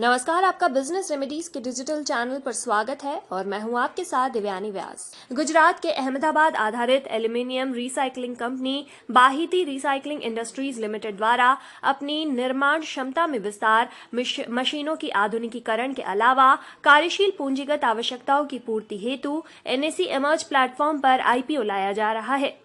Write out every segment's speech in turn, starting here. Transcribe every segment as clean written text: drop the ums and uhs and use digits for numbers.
नमस्कार, आपका business remedies के डिजिटल चैनल पर स्वागत है और मैं हूं आपके साथ दिव्यानी व्यास। गुजरात के अहमदाबाद आधारित aluminium recycling company Bahiti recycling industries limited द्वारा अपनी निर्माण क्षमता में विस्तार, मशीनों की आधुनिकीकरण के अलावा कार्यशील पूंजीगत आवश्यकताओं की पूर्ति हेतु NSE इमर्ज प्लेटफॉर्म पर IPO लाया जा रहा है।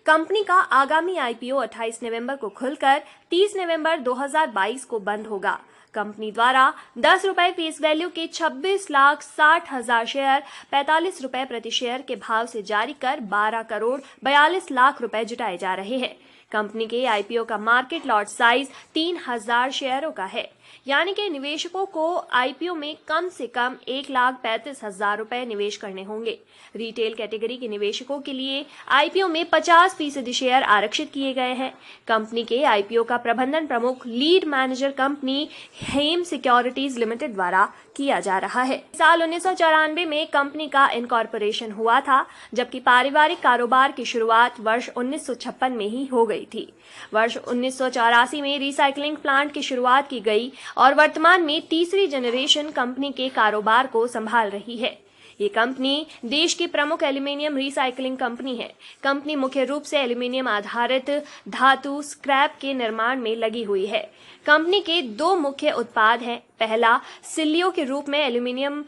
कंपनी का आगामी IPO 28 नवंबर को खुलकर 30 नवंबर 2022 को बंद होगा। कंपनी द्वारा 10 रुपए फेस वैल्यू के 26,60,000 शेयर 45 रुपए प्रति शेयर के भाव से जारी कर 12 करोड़ 42 लाख रुपए जुटाए जा रहे हैं। कंपनी के IPO का मार्केट लॉट साइज 3,000 शेयरों का है, यानी कि निवेशकों को IPO में कम से कम 1,35,000 रुपए निवेश करने होंगे। रिटेल कैटेगरी के निवेशकों के लिए IPO में 50% शेयर आरक्षित किए गए हैं। कंपनी के IPO का प्रबंधन प्रमुख लीड मैनेजर कंपनी हेम सिक्योरिटीज लिमिटेड द्वारा किया जा रहा है। साल 1994 में कंपनी का इनकॉर्पोरेशन हुआ था, जबकि पारिवारिक कारोबार की शुरुआत वर्ष 1956 में ही हो गई थी। वर्ष 1984 में रिसाइकलिंग प्लांट की शुरुआत की गई और वर्तमान में तीसरी जनरेशन कंपनी के कारोबार को संभाल रही है। ये कंपनी देश की प्रमुख एल्यूमिनियम रिसाइकलिंग कंपनी है। कंपनी मुख्य रूप से एल्यूमिनियम आधारित धातु स्क्रैप के निर्माण में लगी हुई है। कंपनी के दो मुख्य उत्पाद हैं। पहला सिल्लियों के रूप में एल्यूमिनियम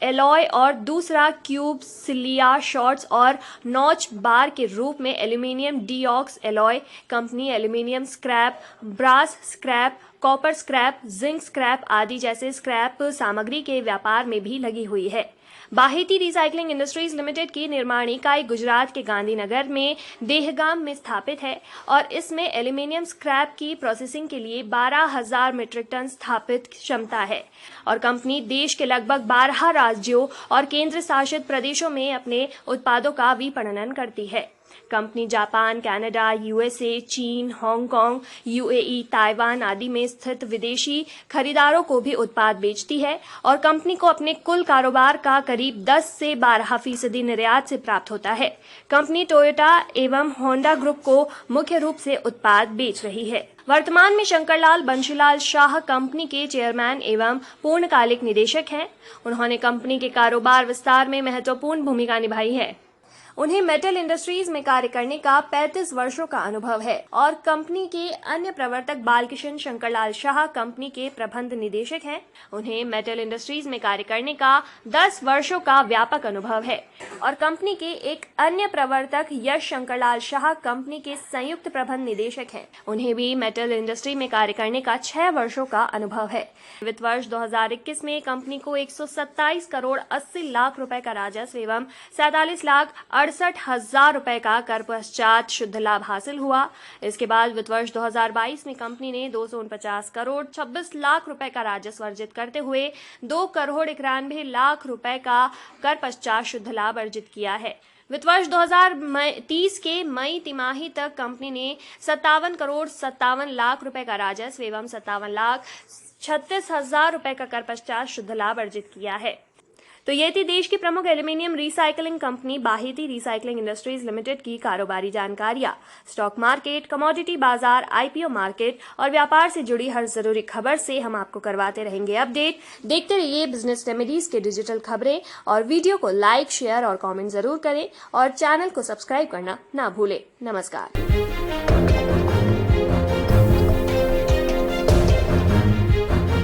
एलॉय और दूसरा क्यूब सिलिया शॉर्ट्स और नॉच बार के रूप में aluminium deox alloy. Company aluminium scrap, brass scrap, copper scrap, zinc scrap आदि जैसे स्क्रैप सामग्री के व्यापार में भी लगी हुई है। बाहिती रिसाइकलिंग इंडस्ट्रीज लिमिटेड की निर्माण इकाई गुजरात के गांधीनगर में देहगाम में स्थापित है और इसमें एल्यूमिनियम स्क्रैप की प्रोसेसिंग के लिए 12,000 मीट्रिक टन स्थापित क्षमता है और कंपनी देश के लगभग 12 राज्यों और केंद्र शासित प्रदेशों में अपने उत्पादों का विपणन करती है। कंपनी जापान, कनाडा, USA, चीन, हांगकांग, UAE, ताइवान आदि में स्थित विदेशी खरीदारों को भी उत्पाद बेचती है और कंपनी को अपने कुल कारोबार का करीब 10 से 12% निर्यात से प्राप्त होता है। कंपनी टोयोटा एवं होंडा ग्रुप को मुख्य रूप से उत्पाद बेच रही है। वर्तमान में शंकरलाल बंशीलाल शाह कंपनी के चेयरमैन एवं पूर्णकालिक निदेशक हैं। उन्होंने कंपनी के कारोबार विस्तार में महत्वपूर्ण भूमिका निभाई है। उन्हें मेटल इंडस्ट्रीज में कार्य करने का 35 वर्षों का अनुभव है और कंपनी के अन्य प्रवर्तक बालकिशन शंकरलाल शाह कंपनी के प्रबंध निदेशक हैं। उन्हें मेटल इंडस्ट्रीज में कार्य करने का 10 वर्षों का व्यापक अनुभव है और कंपनी के एक अन्य प्रवर्तक यश शंकरलाल शाह कंपनी के संयुक्त प्रबंध निदेशक हैं। उन्हें भी मेटल इंडस्ट्री में कार्य करने का 6 वर्षों का अनुभव है। वित्त वर्ष 2021 में कंपनी को 127 करोड़ 80 लाख रुपए का राजस्व एवं 47,68,000 रुपए का कर पश्चात शुद्ध लाभ हासिल हुआ। इसके बाद वित्त वर्ष 2022 में कंपनी ने 249 करोड़ 26 लाख रुपए का राजस्व अर्जित करते हुए 2 करोड़ 91 लाख रुपए का कर पश्चात शुद्ध लाभ अर्जित किया है। वित्त वर्ष 2030 के मई तिमाही तक कंपनी ने 57 करोड़ 57 लाख रुपए का राजस्व एवं 57,36,000 रुपए का कर पश्चात शुद्ध लाभ अर्जित किया है। तो ये थी देश की प्रमुख aluminium recycling company Bahiti recycling industries limited की कारोबारी जानकारियां। स्टॉक मार्केट, कमोडिटी बाजार, IPO मार्केट और व्यापार से जुड़ी हर जरूरी खबर से हम आपको करवाते रहेंगे अपडेट। देखते रहिए बिजनेस रेमेडीज के डिजिटल खबरें और वीडियो को लाइक, शेयर और कमेंट जरूर करें और चैनल को सब्सक्राइब करना ना भूलें। नमस्कार।